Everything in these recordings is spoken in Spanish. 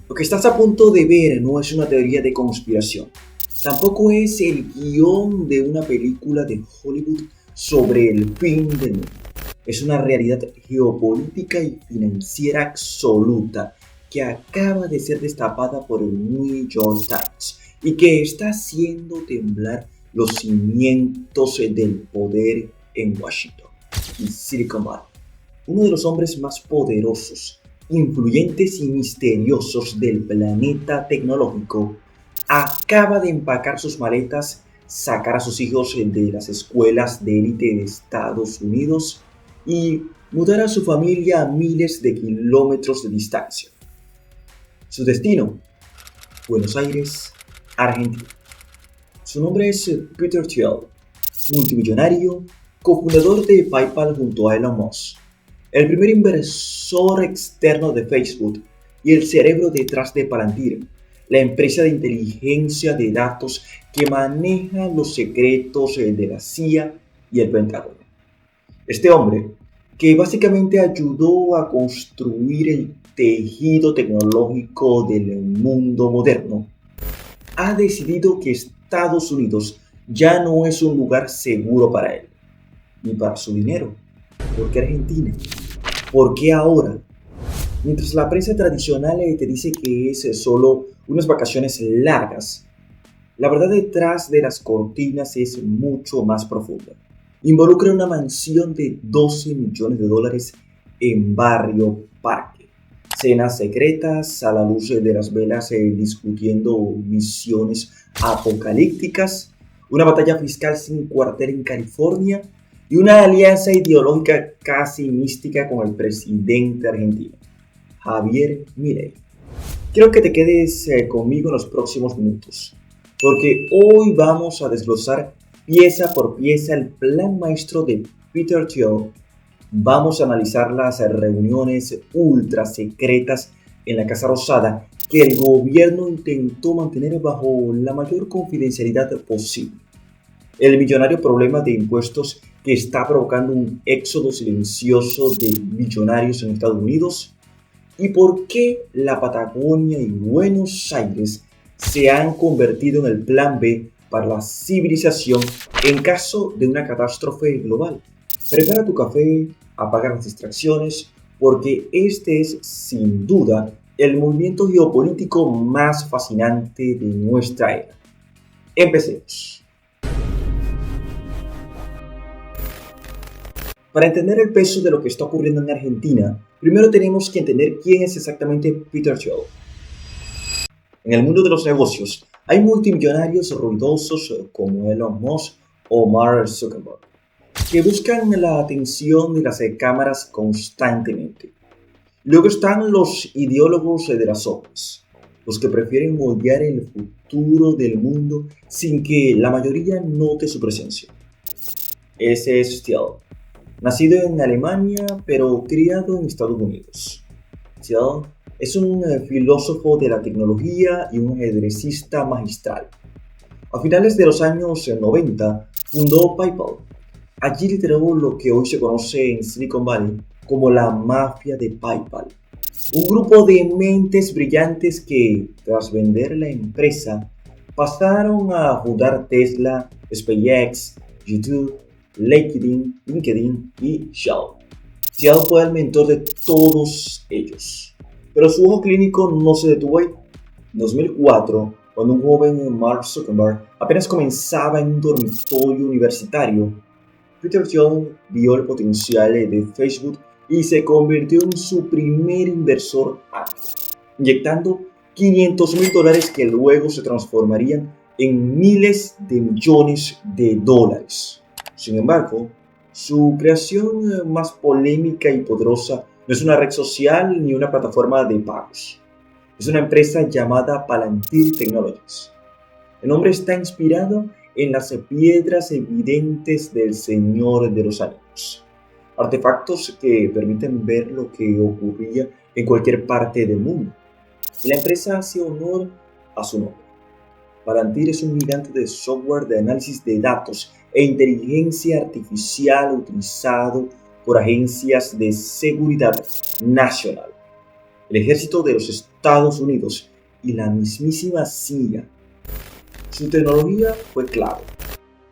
Lo que estás a punto de ver no es una teoría de conspiración. Tampoco es el guión de una película de Hollywood sobre el fin del mundo. Es una realidad geopolítica y financiera absoluta que acaba de ser destapada por el New York Times y que está haciendo temblar los cimientos del poder en Washington y Silicon Valley. Uno de los hombres más poderosos, influyentes y misteriosos del planeta tecnológico, acaba de empacar sus maletas, sacar a sus hijos de las escuelas de élite de Estados Unidos y mudar a su familia a miles de kilómetros de distancia. Su destino, Buenos Aires, Argentina. Su nombre es Peter Thiel, multimillonario, cofundador de PayPal junto a Elon Musk, el primer inversor externo de Facebook y el cerebro detrás de Palantir, la empresa de inteligencia de datos que maneja los secretos de la CIA y el Pentágono. Este hombre, que básicamente ayudó a construir el tejido tecnológico del mundo moderno, ha decidido que Estados Unidos ya no es un lugar seguro para él, ni para su dinero. ¿Por qué Argentina? ¿Por qué ahora? Mientras la prensa tradicional te dice que es solo unas vacaciones largas, la verdad detrás de las cortinas es mucho más profunda. Involucra una mansión de 12 millones de dólares en Barrio Parque, cenas secretas a la luz de las velas discutiendo visiones apocalípticas, una batalla fiscal sin cuartel en California y una alianza ideológica casi mística con el presidente argentino, Javier Milei. Quiero que te quedes conmigo en los próximos minutos, porque hoy vamos a desglosar pieza por pieza el plan maestro de Peter Thiel. Vamos a analizar las reuniones ultra secretas en la Casa Rosada que el gobierno intentó mantener bajo la mayor confidencialidad posible. El millonario problema de impuestos que está provocando un éxodo silencioso de millonarios en Estados Unidos. ¿Y por qué la Patagonia y Buenos Aires se han convertido en el plan B para la civilización en caso de una catástrofe global? Prepara tu café, apaga las distracciones, porque este es, sin duda, el movimiento geopolítico más fascinante de nuestra era. Empecemos. Para entender el peso de lo que está ocurriendo en Argentina, primero tenemos que entender quién es exactamente Peter Thiel. En el mundo de los negocios, hay multimillonarios ruidosos como Elon Musk o Mark Zuckerberg, que buscan la atención de las cámaras constantemente. Luego están los ideólogos de las obras, los que prefieren moldear el futuro del mundo sin que la mayoría note su presencia. Ese es Thiel. Nacido en Alemania, pero criado en Estados Unidos. Thiel es un filósofo de la tecnología y un ajedrecista magistral. A finales de los años 90, fundó PayPal. Allí lideró lo que hoy se conoce en Silicon Valley como la mafia de PayPal. Un grupo de mentes brillantes que, tras vender la empresa, pasaron a fundar Tesla, SpaceX, YouTube, LinkedIn y Shell. Thiel fue el mentor de todos ellos. Pero su ojo clínico no se detuvo ahí. En 2004, cuando un joven Mark Zuckerberg apenas comenzaba en un dormitorio universitario, Peter Thiel vio el potencial de Facebook y se convirtió en su primer inversor ángel, inyectando $500,000 que luego se transformarían en miles de millones de dólares. Sin embargo, su creación más polémica y poderosa no es una red social ni una plataforma de pagos. Es una empresa llamada Palantir Technologies. El nombre está inspirado en las piedras evidentes del Señor de los Anillos, artefactos que permiten ver lo que ocurría en cualquier parte del mundo. Y la empresa hace honor a su nombre. Palantir es un gigante de software de análisis de datos e inteligencia artificial utilizado por agencias de seguridad nacional. el ejército de los Estados Unidos y la mismísima CIA. Su tecnología fue clave.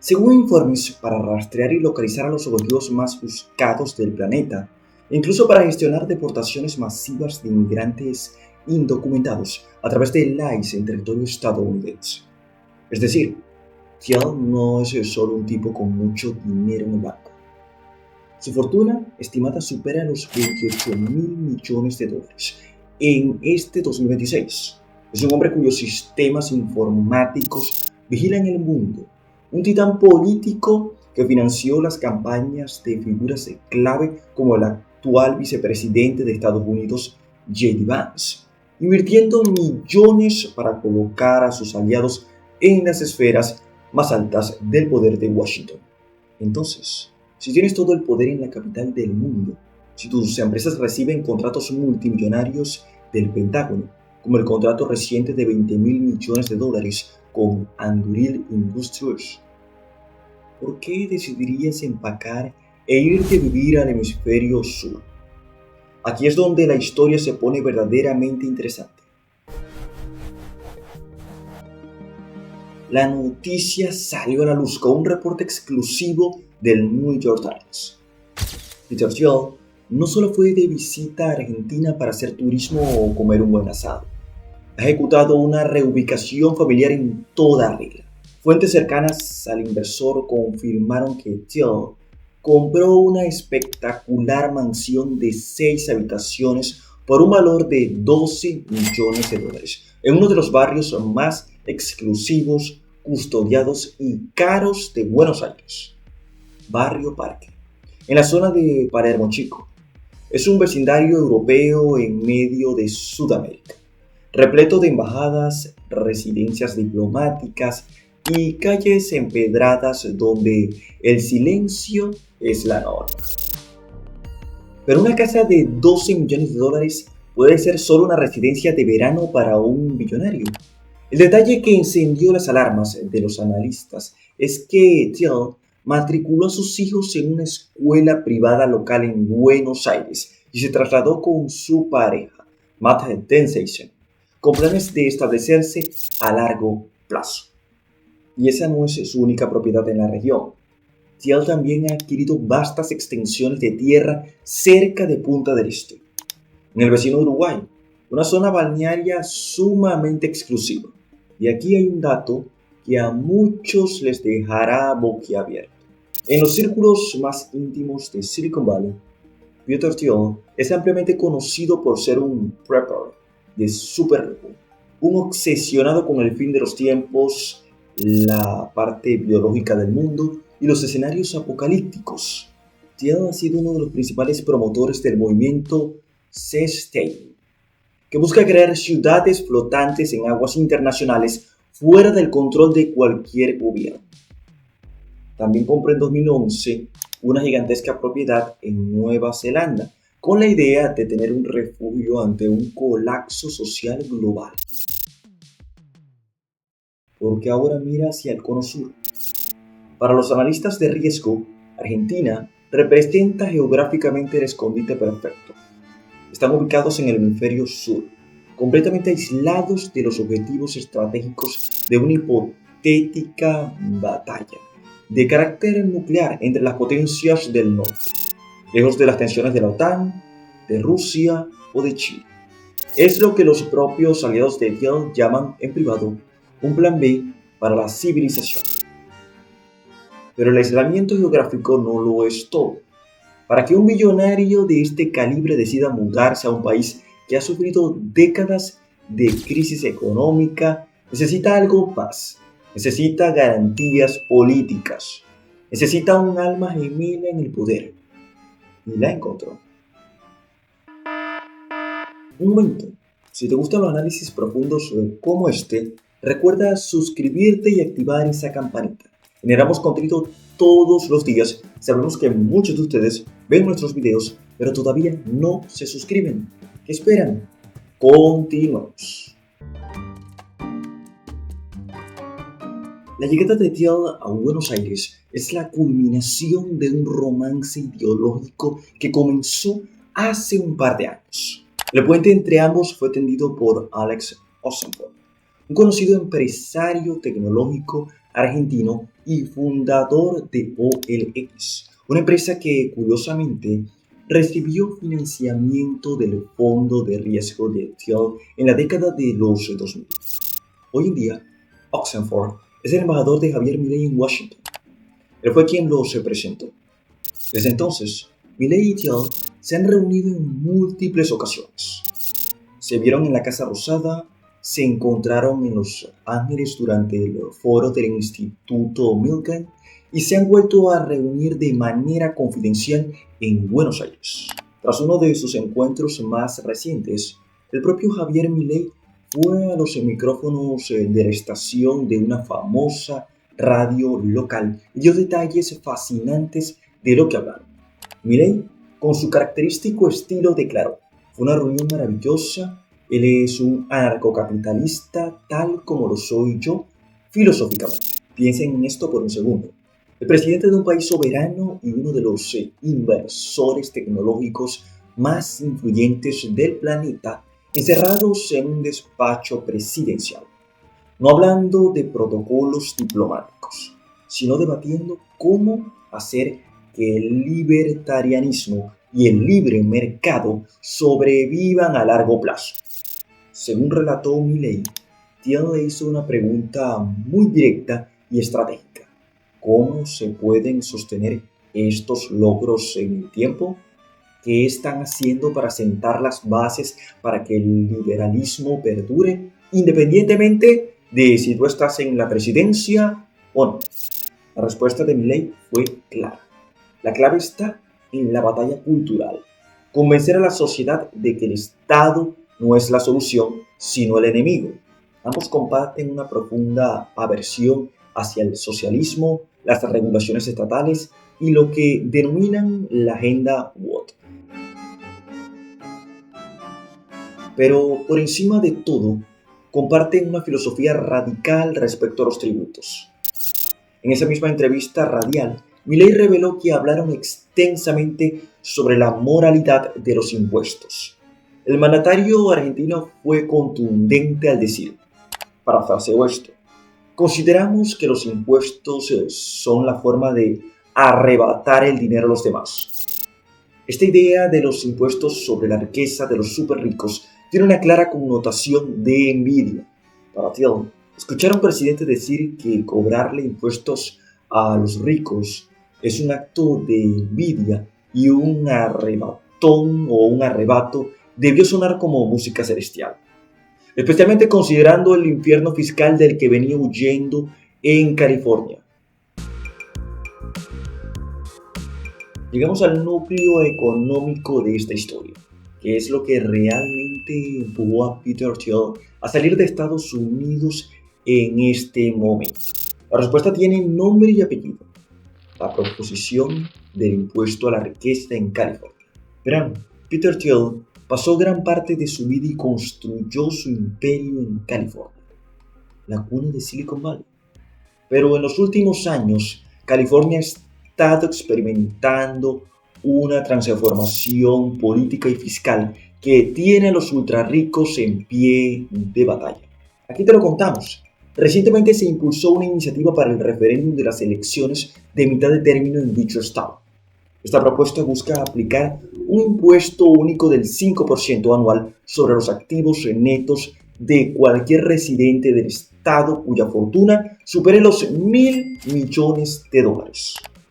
Según informes, para rastrear y localizar a los objetivos más buscados del planeta, e incluso para gestionar deportaciones masivas de inmigrantes indocumentados a través del ICE en territorio estadounidense. Es decir, Thiel no es solo un tipo con mucho dinero en el banco. Su fortuna estimada supera los 28.000 millones de dólares en este 2026. Es un hombre cuyos sistemas informáticos vigilan el mundo, un titán político que financió las campañas de figuras clave como el actual vicepresidente de Estados Unidos, J.D. Vance, invirtiendo millones para colocar a sus aliados en las esferas más altas del poder de Washington. Entonces, si tienes todo el poder en la capital del mundo, si tus empresas reciben contratos multimillonarios del Pentágono, como el contrato reciente de 20.000 millones de dólares con Anduril Industries, ¿por qué decidirías empacar e irte a vivir al hemisferio sur? Aquí es donde la historia se pone verdaderamente interesante. La noticia salió a la luz con un reporte exclusivo del New York Times. Peter Thiel no solo fue de visita a Argentina para hacer turismo o comer un buen asado, ha ejecutado una reubicación familiar en toda regla. Fuentes cercanas al inversor confirmaron que Thiel compró una espectacular mansión de 6 habitaciones por un valor de 12 millones de dólares en uno de los barrios más exclusivos, custodiados y caros de Buenos Aires, Barrio Parque, en la zona de Palermo Chico. Es un vecindario europeo en medio de Sudamérica, repleto de embajadas, residencias diplomáticas y calles empedradas donde el silencio es la norma. Pero una casa de 12 millones de dólares puede ser solo una residencia de verano para un billonario. El detalle que encendió las alarmas de los analistas es que Thiel matriculó a sus hijos en una escuela privada local en Buenos Aires y se trasladó con su pareja, Matt Dennstein, con planes de establecerse a largo plazo. Y esa no es su única propiedad en la región. Thiel también ha adquirido vastas extensiones de tierra cerca de Punta del Este, en el vecino Uruguay, una zona balnearia sumamente exclusiva. Y aquí hay un dato que a muchos les dejará boquiabierto. En los círculos más íntimos de Silicon Valley, Peter Thiel es ampliamente conocido por ser un prepper de super lujo, un obsesionado con el fin de los tiempos, la parte biológica del mundo y los escenarios apocalípticos. Thiel ha sido uno de los principales promotores del movimiento Seasteading, que busca crear ciudades flotantes en aguas internacionales fuera del control de cualquier gobierno. También compró en 2011 una gigantesca propiedad en Nueva Zelanda, con la idea de tener un refugio ante un colapso social global. Porque ahora mira hacia el cono sur. Para los analistas de riesgo, Argentina representa geográficamente el escondite perfecto. Están ubicados en el hemisferio sur, completamente aislados de los objetivos estratégicos de una hipotética batalla de carácter nuclear entre las potencias del norte, lejos de las tensiones de la OTAN, de Rusia o de China. Es lo que los propios aliados de Thiel llaman en privado un plan B para la civilización. Pero el aislamiento geográfico no lo es todo. Para que un millonario de este calibre decida mudarse a un país que ha sufrido décadas de crisis económica, necesita algo más. Necesita garantías políticas. Necesita un alma gemela en el poder. Y la encontró. Un momento. Si te gustan los análisis profundos como este, recuerda suscribirte y activar esa campanita. Generamos contenido todos los días. Sabemos que muchos de ustedes ven nuestros videos, pero todavía no se suscriben. ¿Qué esperan? Continuamos. La llegada de Thiel a Buenos Aires es la culminación de un romance ideológico que comenzó hace un par de años. El puente entre ambos fue tendido por Alex Oxenford, un conocido empresario tecnológico argentino y fundador de OLX, una empresa que curiosamente recibió financiamiento del fondo de riesgo de Thiel en la década de los 2000. Hoy en día, Oxenford es el embajador de Javier Milei en Washington. Él fue quien los presentó. Desde entonces, Milei y Thiel se han reunido en múltiples ocasiones. Se vieron en la Casa Rosada, se encontraron en Los Ángeles durante el foro del Instituto Milken y se han vuelto a reunir de manera confidencial en Buenos Aires. Tras uno de sus encuentros más recientes, el propio Javier Milei fue a los micrófonos de la estación de una famosa radio local y dio detalles fascinantes de lo que hablaron. Milei, con su característico estilo, declaró: "Fue una reunión maravillosa, él es un anarcocapitalista tal como lo soy yo, filosóficamente". Piensen en esto por un segundo. El presidente de un país soberano y uno de los inversores tecnológicos más influyentes del planeta, encerrados en un despacho presidencial, no hablando de protocolos diplomáticos, sino debatiendo cómo hacer que el libertarianismo y el libre mercado sobrevivan a largo plazo. Según relató Milei, Thiel le hizo una pregunta muy directa y estratégica: ¿cómo se pueden sostener estos logros en el tiempo? ¿Qué están haciendo para sentar las bases para que el liberalismo perdure, independientemente de si tú estás en la presidencia o no? La respuesta de Milei fue clara. La clave está en la batalla cultural. Convencer a la sociedad de que el Estado no es la solución, sino el enemigo. Ambos comparten una profunda aversión hacia el socialismo, las regulaciones estatales y lo que denominan la agenda woke. Pero por encima de todo, comparten una filosofía radical respecto a los tributos. En esa misma entrevista radial, Milei reveló que hablaron extensamente sobre la moralidad de los impuestos. El mandatario argentino fue contundente al decir, parafraseo esto: "Consideramos que los impuestos son la forma de arrebatar el dinero a los demás". Esta idea de los impuestos sobre la riqueza de los súper ricos tiene una clara connotación de envidia. Para Thiel, escuchar a un presidente decir que cobrarle impuestos a los ricos es un acto de envidia y un arrebatón o un arrebato debió sonar como música celestial, especialmente considerando el infierno fiscal del que venía huyendo en California. Llegamos al núcleo económico de esta historia, que es lo que realmente empujó a Peter Thiel a salir de Estados Unidos en este momento. La respuesta tiene nombre y apellido: la proposición del impuesto a la riqueza en California. Verán, Peter Thiel pasó gran parte de su vida y construyó su imperio en California, la cuna de Silicon Valley. Pero en los últimos años, California ha estado experimentando una transformación política y fiscal que tiene a los ultrarricos en pie de batalla. Aquí te lo contamos. Recientemente se impulsó una iniciativa para el referéndum de las elecciones de mitad de término en dicho estado. Esta propuesta busca aplicar un impuesto único del 5% anual sobre los activos netos de cualquier residente del estado cuya fortuna supere los $1.000 millones.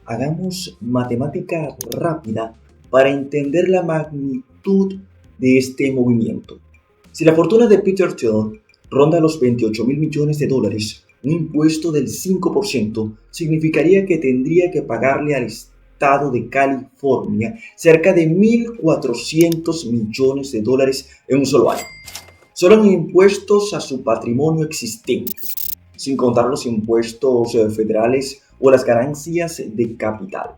Hagamos matemática rápida para entender la magnitud de este movimiento. Si la fortuna de Peter Thiel ronda los $28.000 millones, un impuesto del 5% significaría que tendría que pagarle al estado de California cerca de $1.400 millones en un solo año, solo en impuestos a su patrimonio existente, sin contar los impuestos federales o las ganancias de capital.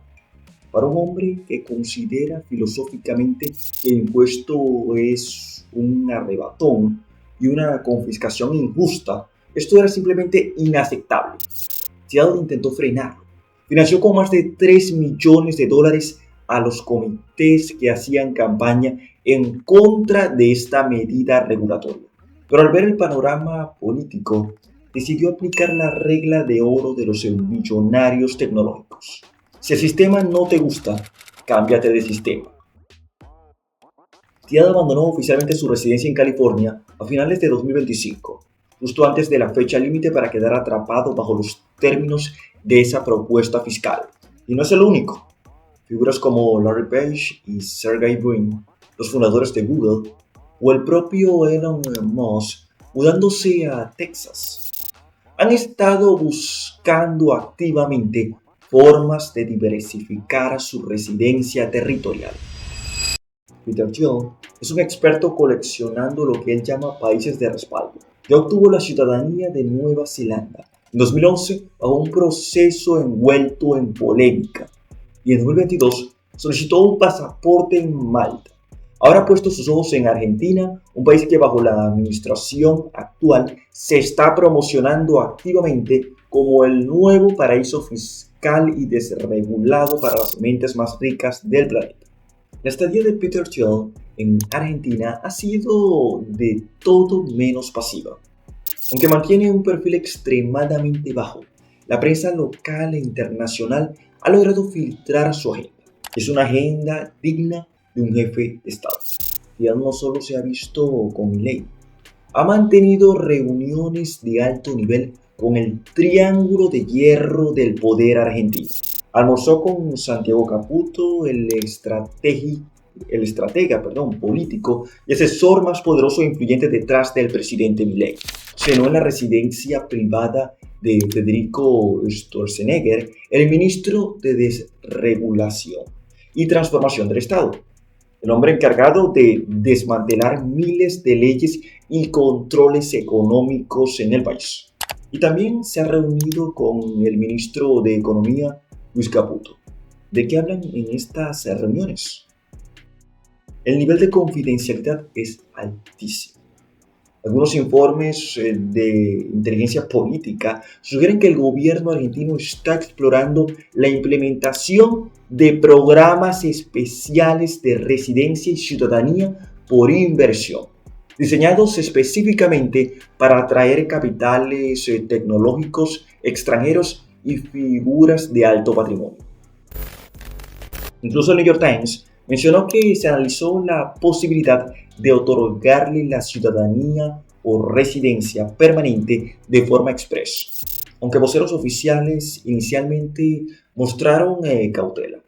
Para un hombre que considera filosóficamente que el impuesto es un arrebatón y una confiscación injusta, esto era simplemente inaceptable. Thiel intentó frenarlo. Financió con más de $3 millones a los comités que hacían campaña en contra de esta medida regulatoria. Pero al ver el panorama político, decidió aplicar la regla de oro de los millonarios tecnológicos. Si el sistema no te gusta, cámbiate de sistema. Tiad abandonó oficialmente su residencia en California a finales de 2025, justo antes de la fecha límite para quedar atrapado bajo los términos de esa propuesta fiscal. Y no es el único. Figuras como Larry Page y Sergey Brin, los fundadores de Google, o el propio Elon Musk, mudándose a Texas, han estado buscando activamente formas de diversificar su residencia territorial. Peter Thiel es un experto coleccionando lo que él llama países de respaldo. Ya obtuvo la ciudadanía de Nueva Zelanda en 2011 bajo un proceso envuelto en polémica, y en 2022 solicitó un pasaporte en Malta. Ahora ha puesto sus ojos en Argentina, un país que bajo la administración actual se está promocionando activamente como el nuevo paraíso fiscal y desregulado para las mentes más ricas del planeta. La estadía de Peter Thiel en Argentina ha sido de todo menos pasiva. Aunque mantiene un perfil extremadamente bajo, la prensa local e internacional ha logrado filtrar su agenda. Es una agenda digna de un jefe de Estado. Thiel no solo se ha visto con Milei, ha mantenido reuniones de alto nivel con el triángulo de hierro del poder argentino. Almorzó con Santiago Caputo, el estratega político y asesor más poderoso e influyente detrás del presidente Milei. Cenó en la residencia privada de Federico Sturzenegger, el ministro de Desregulación y Transformación del Estado, el hombre encargado de desmantelar miles de leyes y controles económicos en el país. Y también se ha reunido con el ministro de Economía, Luis Caputo. ¿De qué hablan en estas reuniones? El nivel de confidencialidad es altísimo. Algunos informes de inteligencia política sugieren que el gobierno argentino está explorando la implementación de programas especiales de residencia y ciudadanía por inversión, diseñados específicamente para atraer capitales tecnológicos extranjeros y figuras de alto patrimonio. Incluso el New York Times mencionó que se analizó la posibilidad de otorgarle la ciudadanía o residencia permanente de forma express, aunque voceros oficiales inicialmente mostraron cautela.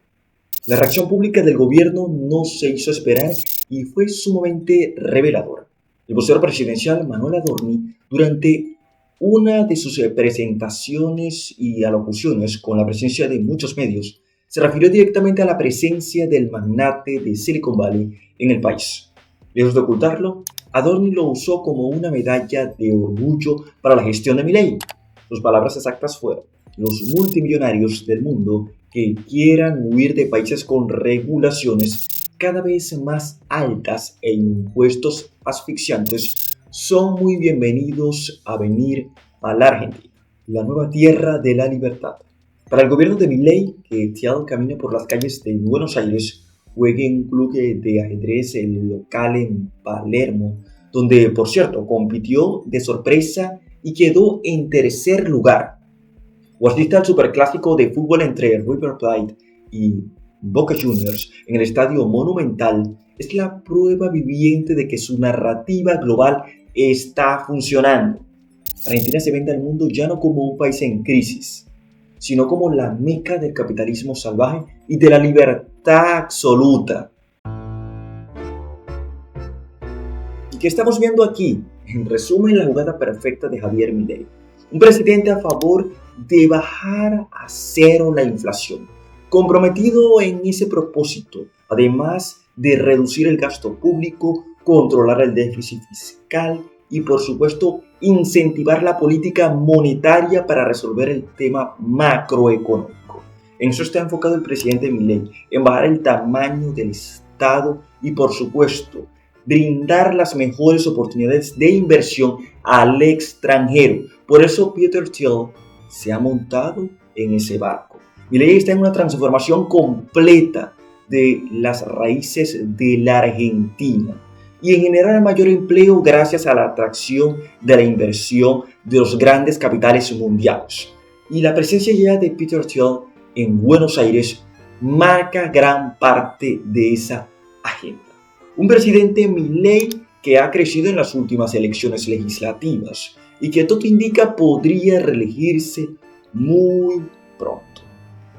La reacción pública del gobierno no se hizo esperar y fue sumamente reveladora. El vocero presidencial Manuel Adorni, durante una de sus presentaciones y alocuciones con la presencia de muchos medios, se refirió directamente a la presencia del magnate de Silicon Valley en el país. Lejos de ocultarlo, Adorni lo usó como una medalla de orgullo para la gestión de Milei. Sus palabras exactas fueron: los multimillonarios del mundo que quieran huir de países con regulaciones cada vez más altas e impuestos asfixiantes son muy bienvenidos a venir a la Argentina, la nueva tierra de la libertad. Para el gobierno de Milei, que Thiel camine por las calles de Buenos Aires, juegue en un club de ajedrez local en Palermo, donde, por cierto, compitió de sorpresa y quedó en tercer lugar, o asista al superclásico de fútbol entre River Plate y Boca Juniors en el Estadio Monumental, es la prueba viviente de que su narrativa global está funcionando. Argentina se vende al mundo ya no como un país en crisis, sino como la meca del capitalismo salvaje y de la libertad absoluta. ¿Y qué estamos viendo aquí? En resumen, la jugada perfecta de Javier Milei. Un presidente a favor de bajar a cero la inflación, comprometido en ese propósito, además de reducir el gasto público, controlar el déficit fiscal y, por supuesto, incentivar la política monetaria para resolver el tema macroeconómico. En eso está enfocado el presidente Milei, en bajar el tamaño del Estado y, por supuesto, brindar las mejores oportunidades de inversión al extranjero. Por eso Peter Thiel se ha montado en ese barco. Milei está en una transformación completa de las raíces de la Argentina y en generar mayor empleo gracias a la atracción de la inversión de los grandes capitales mundiales. Y la presencia ya de Peter Thiel en Buenos Aires marca gran parte de esa agenda. Un presidente Milei que ha crecido en las últimas elecciones legislativas y que todo indica podría reelegirse muy pronto.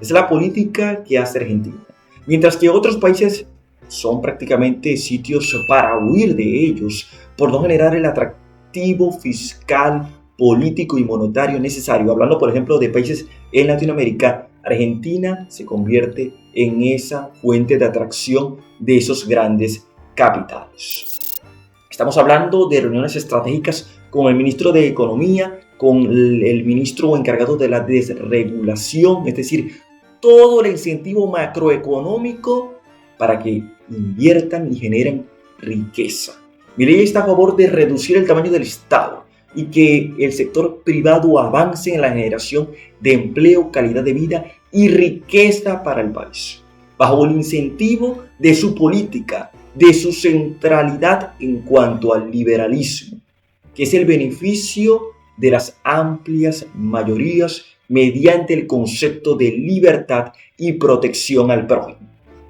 Es la política que hace Argentina. Mientras que otros países son prácticamente sitios para huir de ellos por no generar el atractivo fiscal, político y monetario necesario. Hablando, por ejemplo, de países en Latinoamérica, Argentina se convierte en esa fuente de atracción de esos grandes capitales. Estamos hablando de reuniones estratégicas con el ministro de Economía, con el ministro encargado de la desregulación, es decir, todo el incentivo macroeconómico para que inviertan y generen riqueza. Milei está a favor de reducir el tamaño del Estado y que el sector privado avance en la generación de empleo, calidad de vida y riqueza para el país, bajo el incentivo de su política, de su centralidad en cuanto al liberalismo, que es el beneficio de las amplias mayorías mediante el concepto de libertad y protección al prójimo.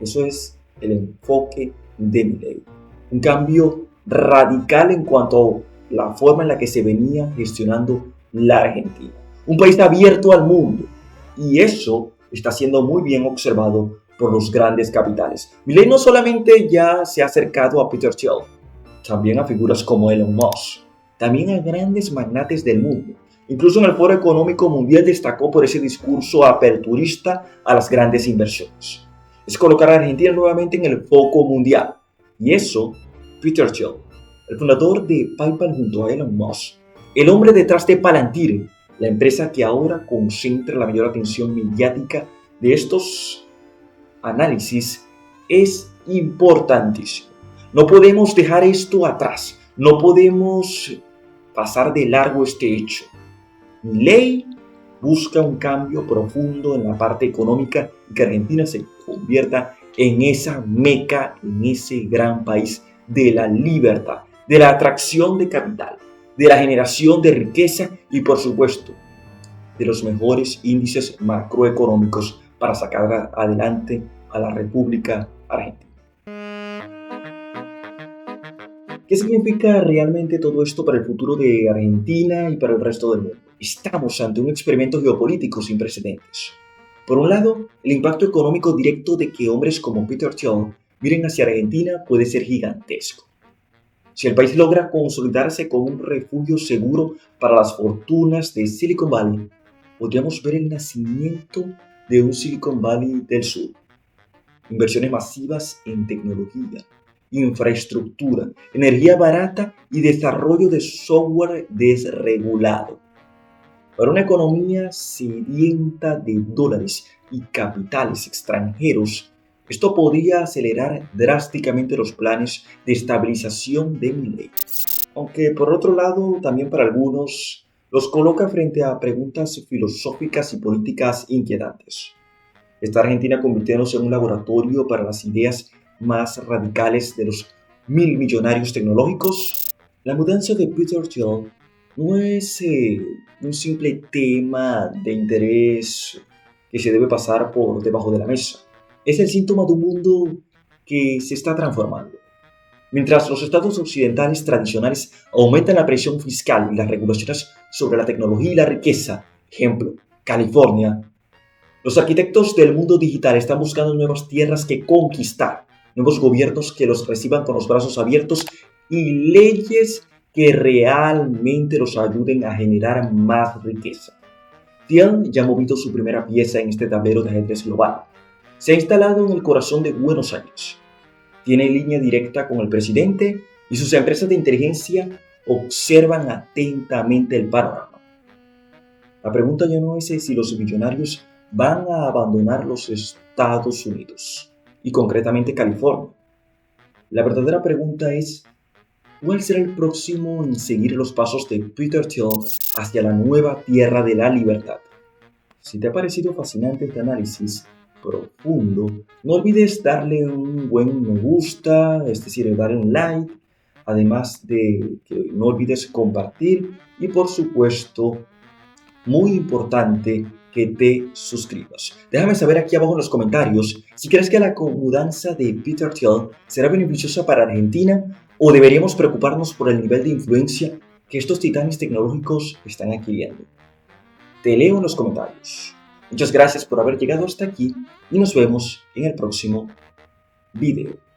Eso es el enfoque de Milei. Un cambio radical en cuanto a la forma en la que se venía gestionando la Argentina. Un país abierto al mundo. Y eso está siendo muy bien observado por los grandes capitales. Milei no solamente ya se ha acercado a Peter Thiel, también a figuras como Elon Musk, también a grandes magnates del mundo. Incluso en el Foro Económico Mundial destacó por ese discurso aperturista a las grandes inversiones. Es colocar a Argentina nuevamente en el foco mundial. Y eso, Peter Thiel, el fundador de PayPal junto a Elon Musk, el hombre detrás de Palantir, la empresa que ahora concentra la mayor atención mediática de estos análisis, es importantísimo. No podemos dejar esto atrás. No podemos pasar de largo este hecho. Milei busca un cambio profundo en la parte económica y que Argentina se convierta en esa meca, en ese gran país de la libertad, de la atracción de capital, de la generación de riqueza y, por supuesto, de los mejores índices macroeconómicos para sacar adelante a la República Argentina. ¿Qué significa realmente todo esto para el futuro de Argentina y para el resto del mundo? Estamos ante un experimento geopolítico sin precedentes. Por un lado, el impacto económico directo de que hombres como Peter Thiel miren hacia Argentina puede ser gigantesco. Si el país logra consolidarse como un refugio seguro para las fortunas de Silicon Valley, podríamos ver el nacimiento de un Silicon Valley del Sur. Inversiones masivas en tecnología, infraestructura, energía barata y desarrollo de software desregulado. Para una economía sedienta de dólares y capitales extranjeros, esto podría acelerar drásticamente los planes de estabilización de Milei. Aunque por otro lado, también para algunos, los coloca frente a preguntas filosóficas y políticas inquietantes. ¿Está Argentina convirtiéndose en un laboratorio para las ideas más radicales de los millonarios tecnológicos? La mudanza de Peter Thiel no es un simple tema de interés que se debe pasar por debajo de la mesa. Es el síntoma de un mundo que se está transformando. Mientras los estados occidentales tradicionales aumentan la presión fiscal y las regulaciones sobre la tecnología y la riqueza, ejemplo, California, los arquitectos del mundo digital están buscando nuevas tierras que conquistar, nuevos gobiernos que los reciban con los brazos abiertos y leyes que realmente los ayuden a generar más riqueza. Thiel ya ha movido su primera pieza en este tablero de ajedrez global. Se ha instalado en el corazón de Buenos Aires. Tiene línea directa con el presidente y sus empresas de inteligencia observan atentamente el panorama. La pregunta ya no es si los millonarios van a abandonar los Estados Unidos y concretamente California. La verdadera pregunta es, ¿cuál será el próximo en seguir los pasos de Peter Thiel hacia la nueva tierra de la libertad? Si te ha parecido fascinante este análisis, profundo, no olvides darle un buen me gusta, es decir, darle un like, además de que no olvides compartir y por supuesto, muy importante, que te suscribas. Déjame saber aquí abajo en los comentarios si crees que la mudanza de Peter Thiel será beneficiosa para Argentina o deberíamos preocuparnos por el nivel de influencia que estos titanes tecnológicos están adquiriendo. Te leo en los comentarios. Muchas gracias por haber llegado hasta aquí y nos vemos en el próximo video.